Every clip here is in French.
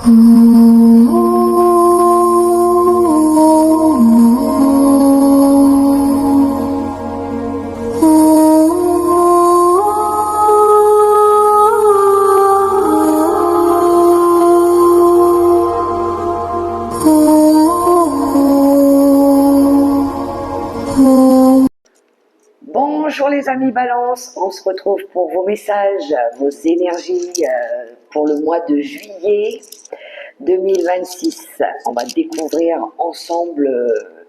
Bonjour les amis Balance, on se retrouve pour vos messages, vos énergies pour le mois de juillet 2026. On va découvrir ensemble,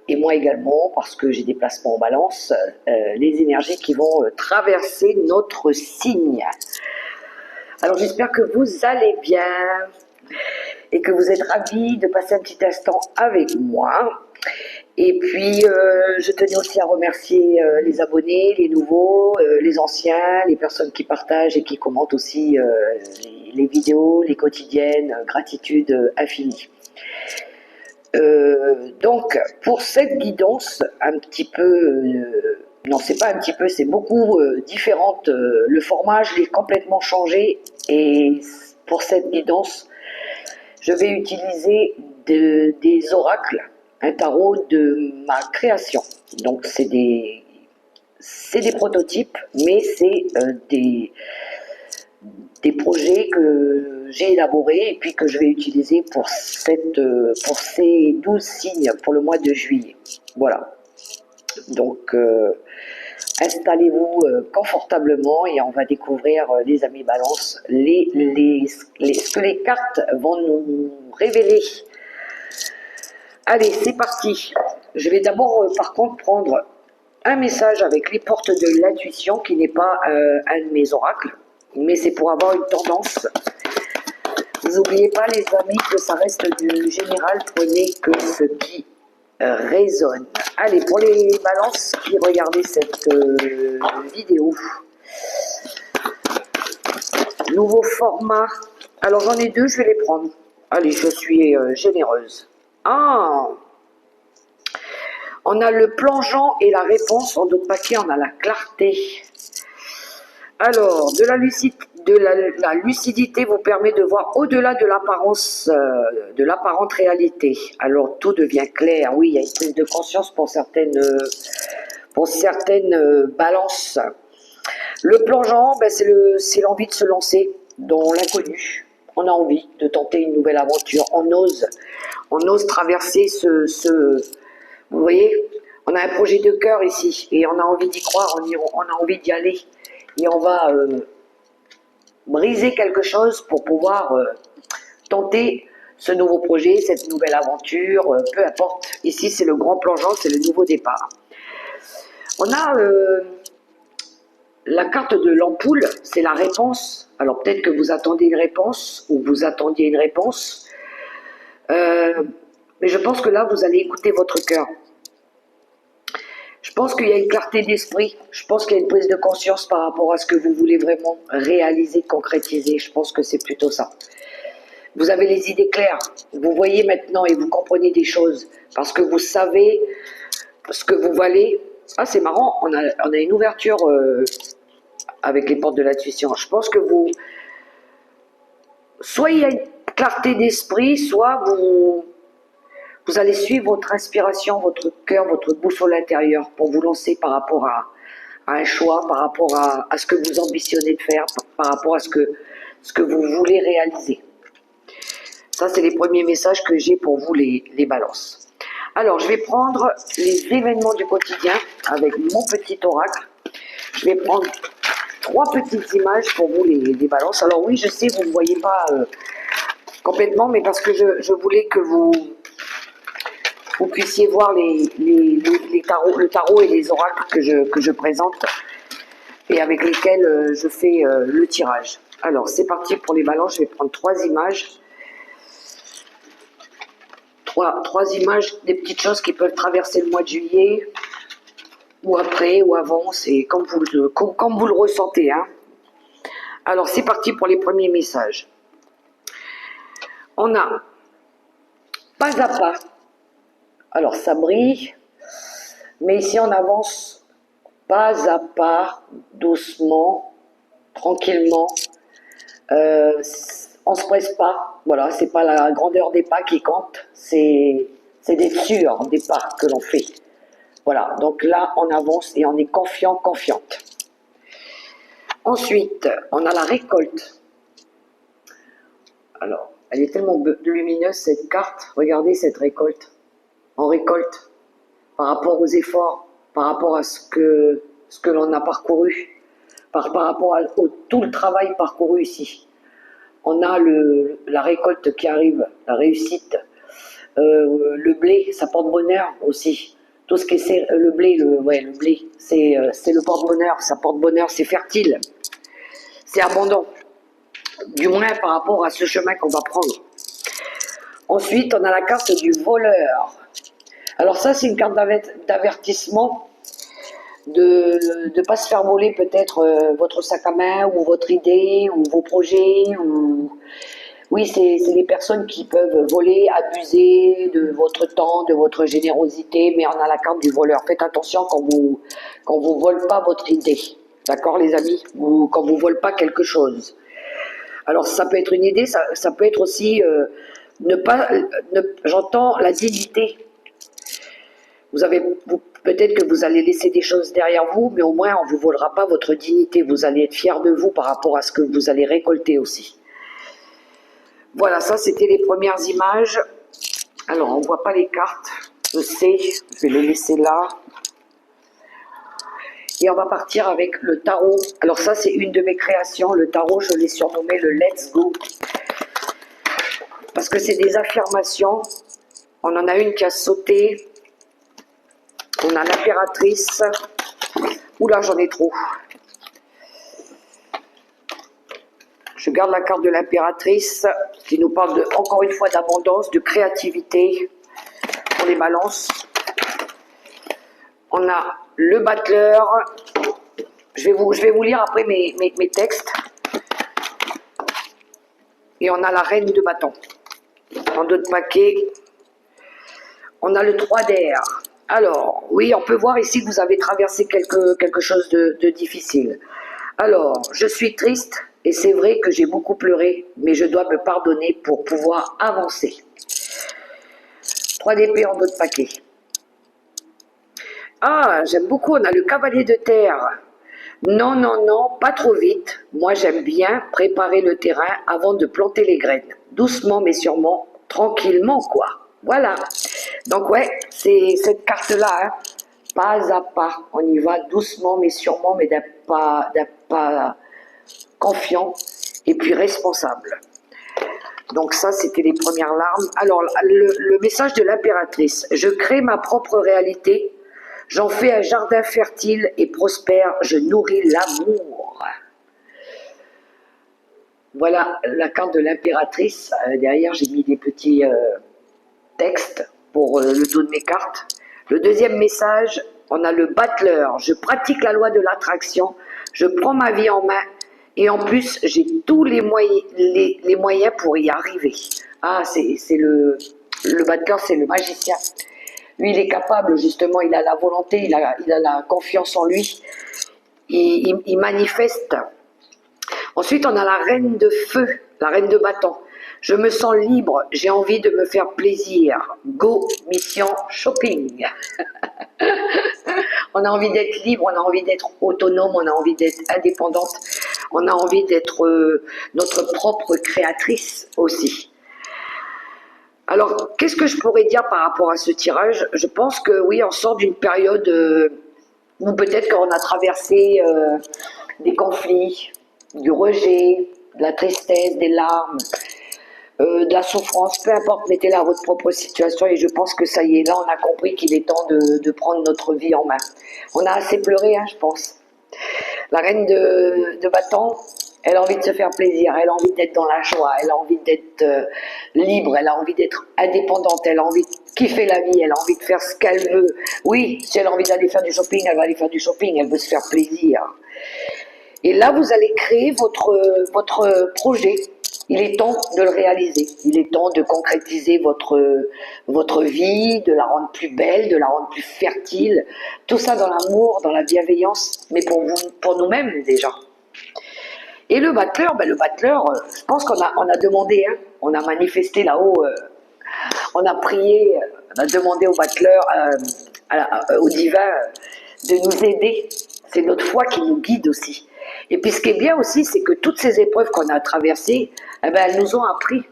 et moi également, parce que j'ai des placements en Balance, les énergies qui vont traverser notre signe. Alors j'espère que vous allez bien et que vous êtes ravis de passer un petit instant avec moi. Et puis, je tenais aussi à remercier les abonnés, les nouveaux, les anciens, les personnes qui partagent et qui commentent aussi les vidéos, les quotidiennes. Gratitude infinie. Donc, pour cette guidance, un petit peu... non, c'est pas un petit peu, c'est beaucoup différente. Le format, je l'ai complètement changé. Et pour cette guidance, je vais utiliser des oracles, un tarot de ma création. Donc c'est des prototypes, mais c'est des projets que j'ai élaborés et puis que je vais utiliser pour ces 12 signes pour le mois de juillet. Voilà. Donc installez-vous confortablement et on va découvrir, les amis Balance, ce que les cartes vont nous révéler. Allez, c'est parti. Je vais d'abord, par contre, prendre un message avec les portes de l'intuition, qui n'est pas un de mes oracles, mais c'est pour avoir une tendance. Vous n'oubliez pas, les amis, que ça reste du général, prenez que ce qui résonne. Allez, pour les balances qui regardaient cette vidéo. Nouveau format. Alors, j'en ai deux, je vais les prendre. Allez, je suis généreuse. Ah! On a le plongeant et la réponse. En d'autres paquets, on a la clarté. Alors, la lucidité vous permet de voir au-delà de l'apparence, de l'apparente réalité. Alors, tout devient clair. Oui, il y a une prise de conscience pour certaines balances. Le plongeant, ben, c'est l'envie de se lancer dans l'inconnu. On a envie de tenter une nouvelle aventure. On ose traverser vous voyez, on a un projet de cœur ici et on a envie d'y croire, on a envie d'y aller. Et on va briser quelque chose pour pouvoir tenter ce nouveau projet, cette nouvelle aventure, peu importe. Ici, c'est le grand plongeant, c'est le nouveau départ. On a la carte de l'ampoule, c'est la réponse. Alors peut-être que vous attendez une réponse ou vous attendiez une réponse. Mais je pense que là, vous allez écouter votre cœur. Je pense qu'il y a une clarté d'esprit. Je pense qu'il y a une prise de conscience par rapport à ce que vous voulez vraiment réaliser, concrétiser. Je pense que c'est plutôt ça. Vous avez les idées claires. Vous voyez maintenant et vous comprenez des choses. Parce que vous savez ce que vous valez. Ah, c'est marrant. On a une ouverture avec les portes de l'intuition. Je pense que soit il y a une clarté d'esprit, soit vous allez suivre votre inspiration, votre cœur, votre boussole intérieure pour vous lancer par rapport à un choix, par rapport à ce que vous ambitionnez de faire, par rapport à ce que vous voulez réaliser. Ça, c'est les premiers messages que j'ai pour vous, les balances. Alors, je vais prendre les événements du quotidien avec mon petit oracle. Je vais prendre 3 petites images pour vous, les balances. Alors oui, je sais, vous ne voyez pas complètement, mais parce que je voulais que vous puissiez voir le tarot et les oracles que je présente et avec lesquels je fais le tirage. Alors, c'est parti pour les balances. Je vais prendre 3 images. 3 images, des petites choses qui peuvent traverser le mois de juillet, ou après, ou avant, c'est comme vous le ressentez. Hein. Alors, c'est parti pour les premiers messages. On a pas à pas. Alors, ça brille, mais ici, on avance pas à pas, doucement, tranquillement. On ne se presse pas, Voilà, c'est pas la grandeur des pas qui compte, c'est d'être sûr des pas que l'on fait. Voilà, donc là, on avance et on est confiant, confiante. Ensuite, on a la récolte. Alors, elle est tellement lumineuse, cette carte. Regardez cette récolte. On récolte par rapport aux efforts, par rapport à ce que l'on a parcouru, par rapport à tout le travail parcouru ici. On a la récolte qui arrive, la réussite. Le blé, ça porte bonheur aussi. Tout ce qui est le blé, le blé, c'est le porte-bonheur, ça porte bonheur, c'est fertile, c'est abondant, du moins par rapport à ce chemin qu'on va prendre. Ensuite, on a la carte du voleur. Alors ça, c'est une carte d'avertissement de ne pas se faire voler peut-être votre sac à main ou votre idée ou vos projets. Oui, c'est les personnes qui peuvent voler, abuser de votre temps, de votre générosité, mais on a la carte du voleur. Faites attention quand vous volez pas votre idée, d'accord les amis, ou quand vous volez pas quelque chose. Alors ça peut être une idée, ça peut être aussi j'entends la dignité. Peut-être que vous allez laisser des choses derrière vous, mais au moins on ne vous volera pas votre dignité. Vous allez être fiers de vous par rapport à ce que vous allez récolter aussi. Voilà, ça c'était les premières images. Alors on ne voit pas les cartes, je sais, je vais les laisser là. Et on va partir avec le tarot. Alors ça c'est une de mes créations, le tarot je l'ai surnommé le Let's Go. Parce que c'est des affirmations. On en a une qui a sauté. On a l'impératrice. Oula, j'en ai trop. Je garde la carte de l'impératrice qui nous parle encore une fois d'abondance, de créativité pour les balances. On a le battleur. Je vais vous lire après mes textes. Et on a la reine de bâton. En d'autres paquets, on a le 3 d'air. Alors, oui, on peut voir ici que vous avez traversé quelque chose de difficile. Alors, je suis triste et c'est vrai que j'ai beaucoup pleuré, mais je dois me pardonner pour pouvoir avancer. 3 d'épée en d'autres paquets. Ah, j'aime beaucoup, on a le cavalier de terre. Non, non, non, pas trop vite. Moi, j'aime bien préparer le terrain avant de planter les graines. Doucement, mais sûrement, tranquillement, quoi. Voilà. Donc, ouais, c'est cette carte-là, hein. Pas à pas. On y va doucement, mais sûrement, mais d'un pas confiant et puis responsable. Donc ça, c'était les premières larmes. Alors, le message de l'impératrice. Je crée ma propre réalité. J'en fais un jardin fertile et prospère. Je nourris l'amour. Voilà la carte de l'impératrice. Derrière, j'ai mis des petits textes pour le dos de mes cartes. Le deuxième message, on a le battleur. Je pratique la loi de l'attraction. Je prends ma vie en main. Et en plus, j'ai tous les moyens pour y arriver. Ah, c'est le battleur, c'est le magicien. Lui, il est capable, justement, il a la volonté, il a la confiance en lui. Il manifeste. Ensuite, on a la reine de feu, la reine de bâton. Je me sens libre, j'ai envie de me faire plaisir. Go, mission shopping. On a envie d'être libre, on a envie d'être autonome, on a envie d'être indépendante. On a envie d'être notre propre créatrice aussi. Alors, qu'est-ce que je pourrais dire par rapport à ce tirage? Je pense que oui, on sort d'une période où peut-être qu'on a traversé des conflits, du rejet, de la tristesse, des larmes, de la souffrance, peu importe, mettez-la à votre propre situation et je pense que ça y est, là on a compris qu'il est temps de prendre notre vie en main. On a assez pleuré, hein, je pense. La reine de bâton, elle a envie de se faire plaisir, elle a envie d'être dans la joie, elle a envie d'être libre, elle a envie d'être indépendante, elle a envie de kiffer la vie, elle a envie de faire ce qu'elle veut. Oui, si elle a envie d'aller faire du shopping, elle va aller faire du shopping, elle veut se faire plaisir. Et là, vous allez créer votre projet. Il est temps de le réaliser. Il est temps de concrétiser votre vie, de la rendre plus belle, de la rendre plus fertile. Tout ça dans l'amour, dans la bienveillance, mais pour nous-mêmes déjà. Et le battleur, je pense qu'on a demandé, hein, on a manifesté là-haut, on a prié, on a demandé au battleur, au divin, de nous aider. C'est notre foi qui nous guide aussi. Et puis ce qui est bien aussi, c'est que toutes ces épreuves qu'on a traversées, eh ben, elles nous ont appris,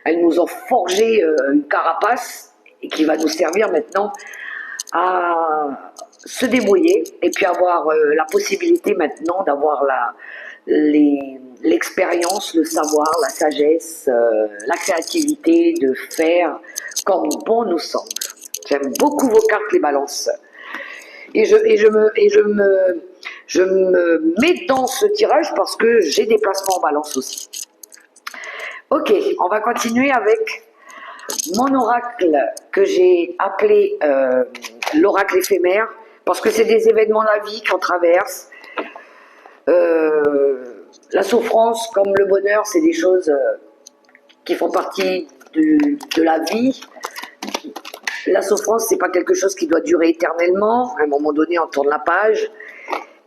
elles nous ont forgé une carapace et qui va nous servir maintenant à se débrouiller et puis avoir la possibilité maintenant d'avoir l'expérience, le savoir, la sagesse, la créativité de faire comme bon nous semble. J'aime beaucoup vos cartes, les balances. Je me mets dans ce tirage parce que j'ai des placements en balance aussi. Ok, on va continuer avec mon oracle que j'ai appelé l'oracle éphémère parce que c'est des événements de la vie qu'on traverse. La souffrance comme le bonheur, c'est des choses qui font partie de la vie. La souffrance, c'est pas quelque chose qui doit durer éternellement. À un moment donné, on tourne la page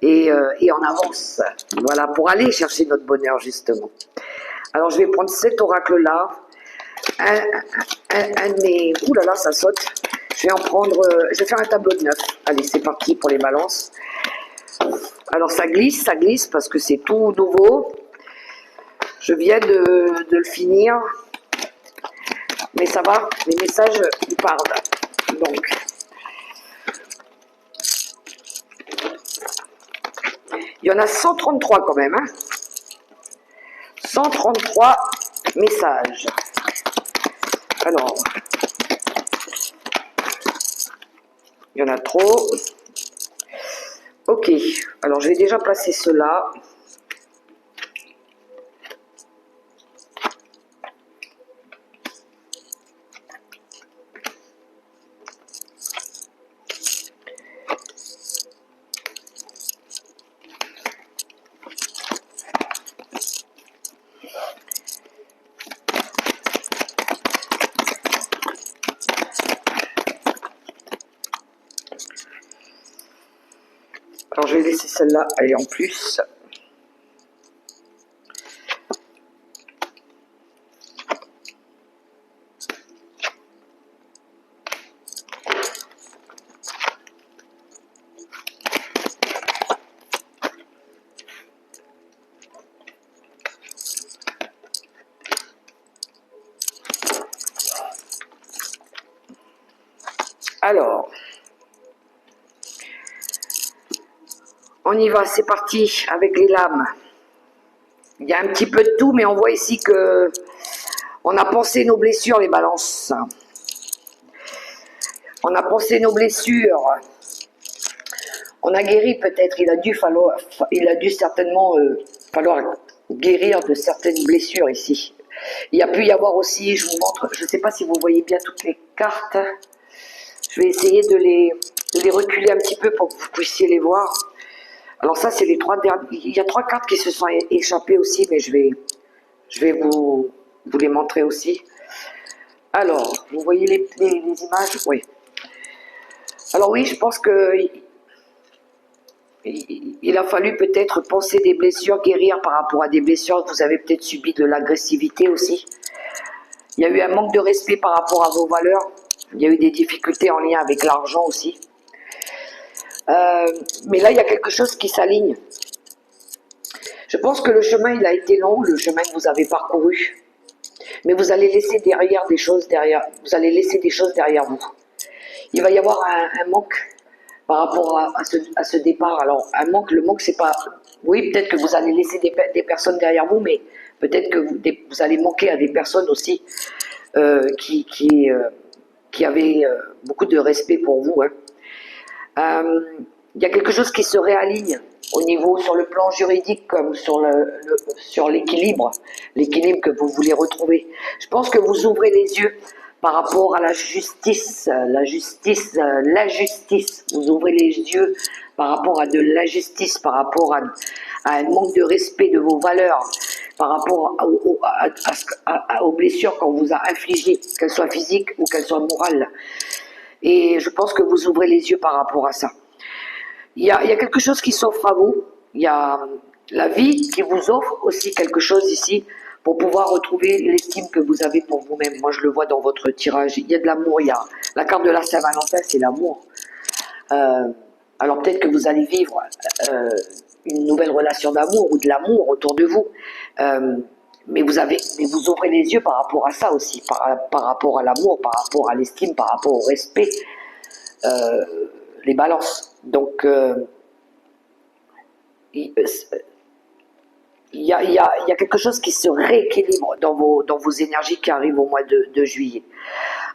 et on avance. Voilà, pour aller chercher notre bonheur, justement. Alors, je vais prendre cet oracle-là. Un de mes... Ouh là là, ça saute. Je vais en prendre... je vais faire un tableau de 9. Allez, c'est parti pour les balances. Alors, ça glisse parce que c'est tout nouveau. Je viens de le finir. Mais ça va, les messages, ils parlent. Donc, il y en a 133 quand même. Hein, 133 messages. Alors, il y en a trop. Ok, alors je vais déjà placer cela. Alors je vais laisser celle-là aller en plus. Alors, on y va, c'est parti avec les lames. Il y a un petit peu de tout, mais on voit ici que on a pensé nos blessures, les balances. On a pensé nos blessures. On a guéri peut-être. Il a dû certainement falloir guérir de certaines blessures ici. Il y a pu y avoir aussi, je vous montre, je ne sais pas si vous voyez bien toutes les cartes. Je vais essayer de les reculer un petit peu pour que vous puissiez les voir. Alors ça, c'est les 3 dernières. Il y a 3 cartes qui se sont échappées aussi, mais je vais vous les montrer aussi. Alors, vous voyez les images? Oui. Alors oui, je pense que il a fallu peut-être penser des blessures, guérir par rapport à des blessures. Vous avez peut-être subi de l'agressivité aussi. Il y a eu un manque de respect par rapport à vos valeurs. Il y a eu des difficultés en lien avec l'argent aussi. Mais là, il y a quelque chose qui s'aligne. Je pense que le chemin, il a été long, le chemin que vous avez parcouru. Mais vous allez laisser derrière des choses derrière. Vous allez laisser des choses derrière vous. Il va y avoir un manque par rapport à ce départ. Alors, le manque, c'est pas... Oui, peut-être que vous allez laisser des personnes derrière vous, mais peut-être que vous allez manquer à des personnes aussi qui avaient beaucoup de respect pour vous. Hein. Il y a quelque chose qui se réaligne au niveau, sur le plan juridique, comme sur l'équilibre que vous voulez retrouver. Je pense que vous ouvrez les yeux par rapport à la justice. Vous ouvrez les yeux par rapport à de l'injustice, par rapport à un manque de respect de vos valeurs, par rapport aux blessures qu'on vous a infligées, qu'elles soient physiques ou qu'elles soient morales. Et je pense que vous ouvrez les yeux par rapport à ça. Il y a quelque chose qui s'offre à vous. Il y a la vie qui vous offre aussi quelque chose ici pour pouvoir retrouver l'estime que vous avez pour vous-même. Moi, je le vois dans votre tirage. Il y a de l'amour, il y a la carte de la Saint-Valentin, c'est l'amour. Alors peut-être que vous allez vivre une nouvelle relation d'amour ou de l'amour autour de vous. Mais vous ouvrez les yeux par rapport à ça aussi, par rapport à l'amour, par rapport à l'estime, par rapport au respect, les balances. Donc, il y a quelque chose qui se rééquilibre dans vos énergies qui arrivent au mois de juillet.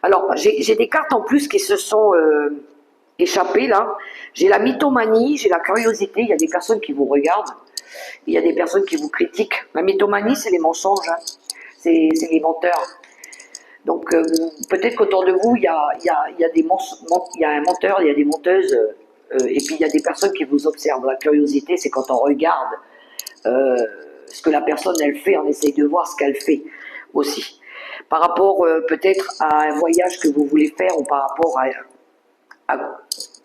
Alors, j'ai des cartes en plus qui se sont échappées là. J'ai la mythomanie, j'ai la curiosité, il y a des personnes qui vous regardent, il y a des personnes qui vous critiquent. La mythomanie, c'est les mensonges, hein. C'est les menteurs. Donc, peut-être qu'autour de vous, il y a un menteur, il y a des menteuses, et puis il y a des personnes qui vous observent. La curiosité, c'est quand on regarde ce que la personne, elle fait, on essaye de voir ce qu'elle fait aussi. Par rapport peut-être à un voyage que vous voulez faire ou par rapport à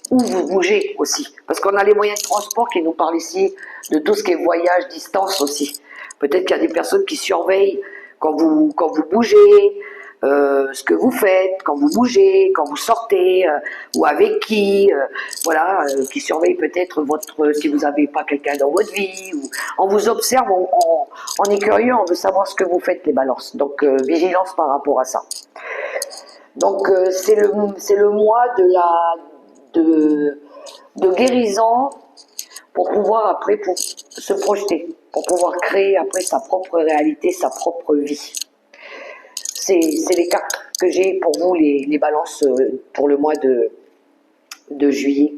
où vous bougez aussi. Parce qu'on a les moyens de transport qui nous parlent ici de tout ce qui est voyage, distance aussi. Peut-être qu'il y a des personnes qui surveillent quand vous bougez, ce que vous faites, quand vous bougez, quand vous sortez, ou avec qui, voilà, qui surveillent peut-être si vous n'avez pas quelqu'un dans votre vie. Ou, on vous observe, on est curieux, on veut savoir ce que vous faites, les balances. Donc, vigilance par rapport à ça. Donc, c'est le mois de guérison pour pouvoir après se projeter, pour pouvoir créer après sa propre réalité, sa propre vie. C'est les cartes que j'ai pour vous, les balances, pour le mois de juillet.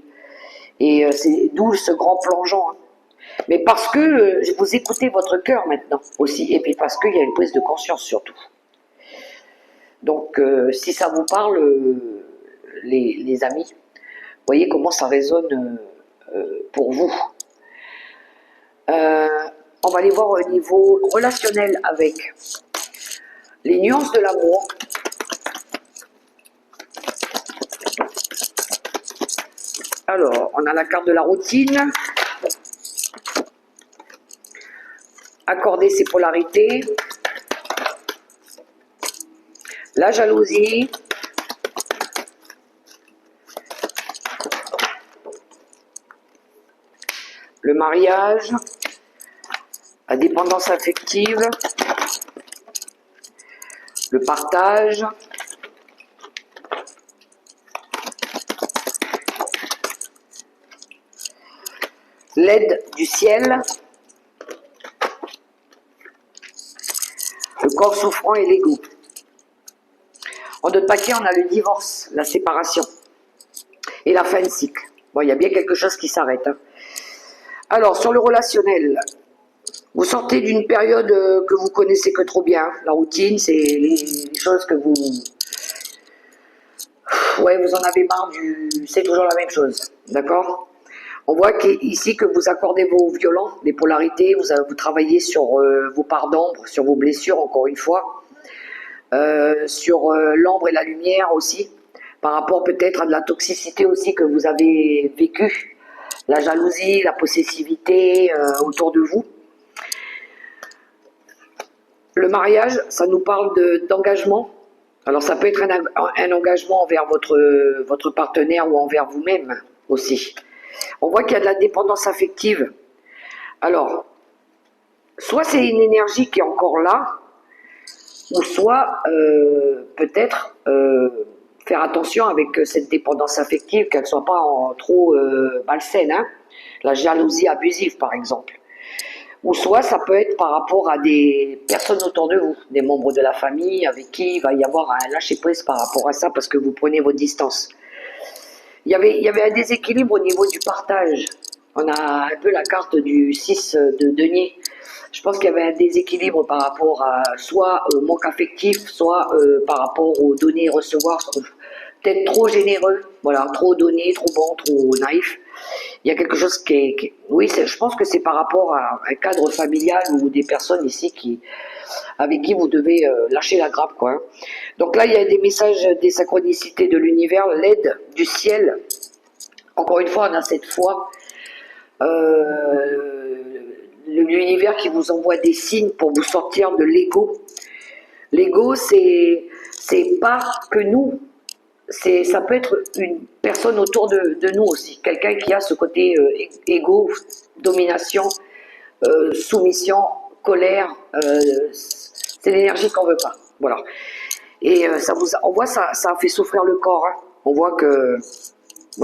Et c'est d'où ce grand plongeon. Hein. Mais parce que vous écoutez votre cœur maintenant aussi, et puis parce qu'il y a une prise de conscience surtout. Donc, si ça vous parle, les amis, voyez comment ça résonne pour vous. On va aller voir au niveau relationnel avec les nuances de l'amour. Alors, on a la carte de la routine. Accorder ses polarités. La jalousie. Le mariage. La dépendance affective. Le partage. L'aide du ciel. Le corps souffrant et l'ego. En d'autres paquets, on a le divorce, la séparation et la fin de cycle. Bon, il y a bien quelque chose qui s'arrête. Hein. Alors, sur le relationnel, vous sortez d'une période que vous connaissez que trop bien. La routine, c'est les choses que vous... Ouais, vous en avez marre c'est toujours la même chose, d'accord? On voit ici que vous accordez vos violents, les polarités, vous travaillez sur vos parts d'ombre, sur vos blessures, encore une fois, sur l'ombre et la lumière aussi, par rapport peut-être à de la toxicité aussi que vous avez vécue, la jalousie, la possessivité autour de vous. Le mariage, ça nous parle d'engagement. Alors ça peut être un engagement envers votre partenaire ou envers vous-même aussi. On voit qu'il y a de la dépendance affective. Alors, soit c'est une énergie qui est encore là, ou soit peut-être faire attention avec cette dépendance affective, qu'elle ne soit pas trop malsaine. Hein, la jalousie abusive, par exemple. Ou soit ça peut être par rapport à des personnes autour de vous, des membres de la famille avec qui il va y avoir un lâcher-prise par rapport à ça parce que vous prenez vos distances. Il y avait un déséquilibre au niveau du partage. On a un peu la carte du 6 de denier. Je pense qu'il y avait un déséquilibre par rapport à soit au manque affectif, soit par rapport aux donner et recevoir. Peut-être trop généreux, voilà, trop donné, trop bon, trop naïf. Il y a quelque chose oui, je pense que c'est par rapport à un cadre familial ou des personnes ici avec qui vous devez lâcher la grappe, quoi. Donc là, il y a des messages des synchronicités de l'univers, l'aide du ciel. Encore une fois, on a cette foi, l'univers qui vous envoie des signes pour vous sortir de l'ego. L'ego, c'est pas que nous. Ça peut être une personne autour de nous aussi. Quelqu'un qui a ce côté égo, domination, soumission, colère. C'est l'énergie qu'on veut pas. Voilà. Et on voit ça fait souffrir le corps. Hein. On voit que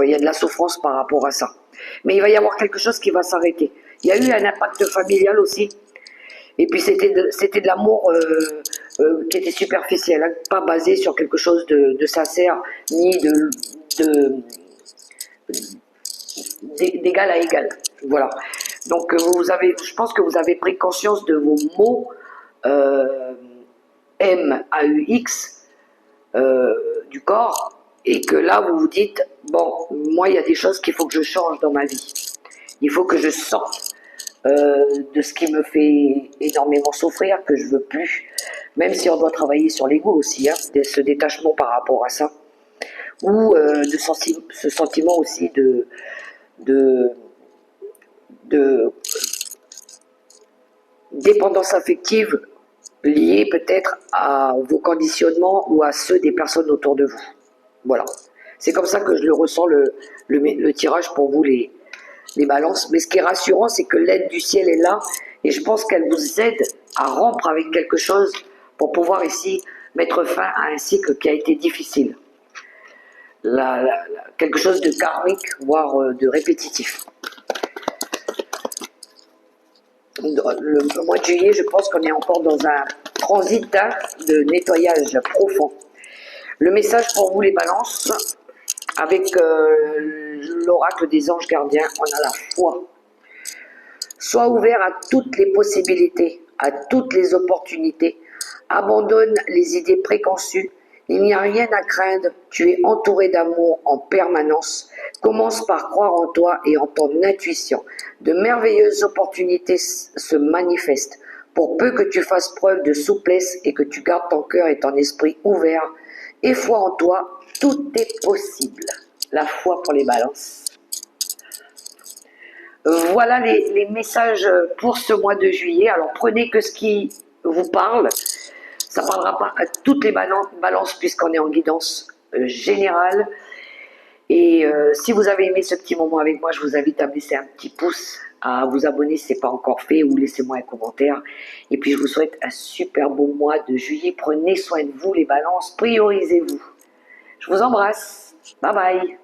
il y a de la souffrance par rapport à ça. Mais il va y avoir quelque chose qui va s'arrêter. Il y a eu un impact familial aussi. Et puis c'était de l'amour qui était superficiel, hein, pas basé sur quelque chose de sincère, ni d'égal à égal. Voilà. Donc je pense que vous avez pris conscience de vos mots M-A-U-X du corps, et que là vous vous dites, bon, moi il y a des choses qu'il faut que je change dans ma vie. Il faut que je sorte de ce qui me fait énormément souffrir, que je veux plus, même si on doit travailler sur l'ego aussi, hein, ce détachement par rapport à ça, ou ce sentiment aussi de dépendance affective liée peut-être à vos conditionnements ou à ceux des personnes autour de vous. Voilà. C'est comme ça que je le ressens, le tirage pour vous, les balances. Mais ce qui est rassurant, c'est que l'aide du ciel est là, et je pense qu'elle vous aide à rompre avec quelque chose pour pouvoir ici mettre fin à un cycle qui a été difficile. Quelque chose de karmique, voire de répétitif. Le mois de juillet, je pense qu'on est encore dans un transit de nettoyage profond. Le message pour vous, les balances, avec l'oracle des anges gardiens, on a la foi. Sois ouvert à toutes les possibilités, à toutes les opportunités. Abandonne les idées préconçues. Il n'y a rien à craindre. Tu es entouré d'amour en permanence. Commence par croire en toi et en ton intuition. De merveilleuses opportunités se manifestent. Pour peu que tu fasses preuve de souplesse et que tu gardes ton cœur et ton esprit ouverts, et foi en toi, tout est possible. La foi pour les balances. Voilà les messages pour ce mois de juillet. Alors prenez que ce qui vous parle. Ça ne parlera pas à toutes les balances puisqu'on est en guidance générale. Et si vous avez aimé ce petit moment avec moi, je vous invite à me laisser un petit pouce, à vous abonner si ce n'est pas encore fait, ou laissez-moi un commentaire. Et puis je vous souhaite un super beau mois de juillet. Prenez soin de vous les balances, priorisez-vous. Je vous embrasse. Bye bye.